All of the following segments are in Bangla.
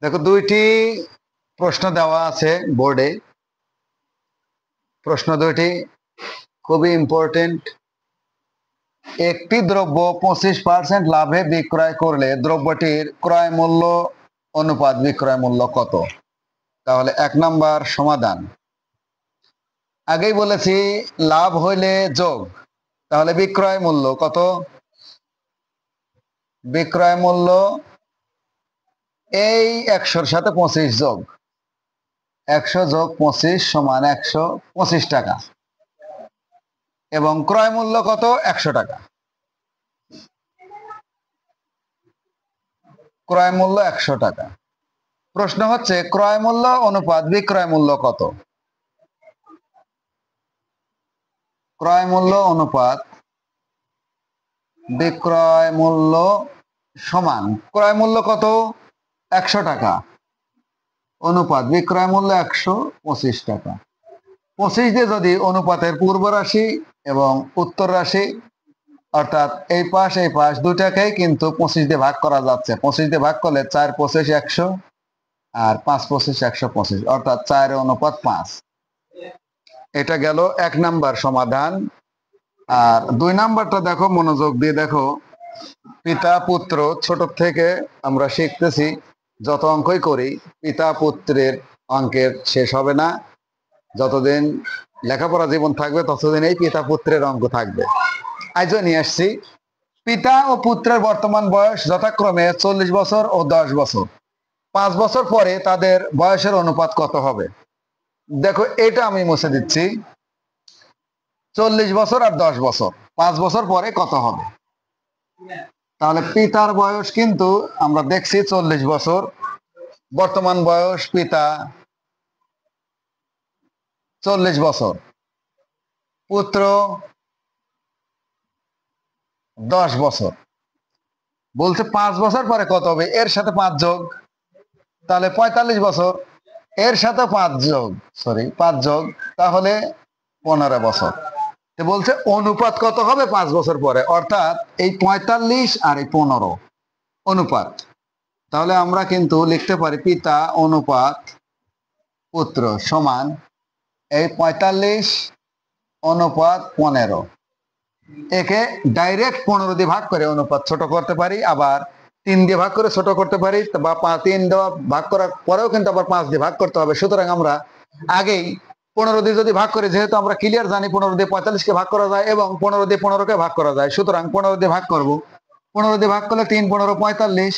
দেখো, দুইটি প্রশ্ন দেওয়া আছে বোর্ডে। প্রশ্ন দুইটি খুবই ইম্পর্টেন্ট। একটি দ্রব্য 25% লাভে বিক্রয় করলে দ্রব্যটির ক্রয় মূল্য অনুপাত বিক্রয় মূল্য কত? তাহলে 1 নম্বর সমাধান। আগেই বলেছি লাভ হইলে যোগ, তাহলে বিক্রয় মূল্য কত? বিক্রয় মূল্য এই 100-র সাথে 25 যোগ, 100 যোগ 25 সমান 125 টাকা, এবং ক্রয় মূল্য কত? 100 টাকা। ক্রয় মূল্য 100 টাকা। প্রশ্ন হচ্ছে ক্রয় মূল্য অনুপাত বিক্রয় মূল্য কত? ক্রয় মূল্য অনুপাত বিক্রয় মূল্য সমান ক্রয় মূল্য কত? 100 টাকা, অনুপাত বিক্রয় মূল্য 125 টাকা। 25 দিয়ে যদি অনুপাতের পূর্ব রাশি এবং উত্তর রাশি, অর্থাৎ এই পাশ দুটাকেই কিন্তু 25 দিয়ে ভাগ করা যাচ্ছে। 25 দিয়ে ভাগ করলে 4 25 100, আর 5 25 125, অর্থাৎ 4:5। এটা গেল 1 নাম্বার সমাধান। আর 2 নাম্বারটা দেখো, মনোযোগ দিয়ে দেখো। পিতা পুত্র, ছোট থেকে আমরা শিখতেছি, যত অঙ্কই করি পিতা পুত্রের অঙ্কের শেষ হবে না। যতদিন লেখাপড়া জীবন থাকবে ততদিন এই পিতা পুত্রের অঙ্ক থাকবে। আজও নিয়ে আসছি পিতা ও পুত্রের বর্তমান বয়স যথাক্রমে 40 বছর ও 10 বছর। 5 বছর পরে তাদের বয়সের অনুপাত কত হবে? দেখো, এটা আমি মুছে দিচ্ছি। 40 বছর আর 10 বছর, 5 বছর পরে কত হবে? তাহলে পিতার বয়স কিন্তু আমরা দেখছি 40 বছর, বর্তমান বয়স পিতা 40 বছর, পুত্র 10 বছর। বলছে 5 বছর পরে কত হবে, এর সাথে 5 যোগ, তাহলে 45 বছর। এর সাথে 5 যোগ, 5 যোগ, তাহলে 15 বছর। বলছে অনুপাত কত হবে 5 বছর পরে, অর্থাৎ এই 45 আর এই 15 অনুপাত। তাহলে আমরা কিন্তু লিখতে পারি পিতা অনুপাত পুত্র সমান এই 45 অনুপাত 15। একে ডাইরেক্ট 15 দিয়ে ভাগ করে অনুপাত ছোট করতে পারি, আবার 3 দিয়ে ভাগ করে ছোট করতে পারি, বা 3 দেওয়া ভাগ করার পরেও কিন্তু আবার 5 দিয়ে ভাগ করতে হবে। সুতরাং আমরা আগেই 15 দিয়ে যদি ভাগ করি, যেহেতু আমরা ক্লিয়ার জানি 15 দিয়ে 45-কে ভাগ করা যায় এবং 15 দিয়ে 15-কে ভাগ করা যায়, সুতরাং 15 দিয়ে ভাগ করব। 15 দিয়ে ভাগ করলে 3 15 45,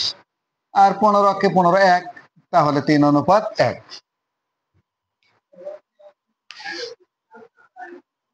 আর 15 কে 15 1, তাহলে 3 অনুপাত 1।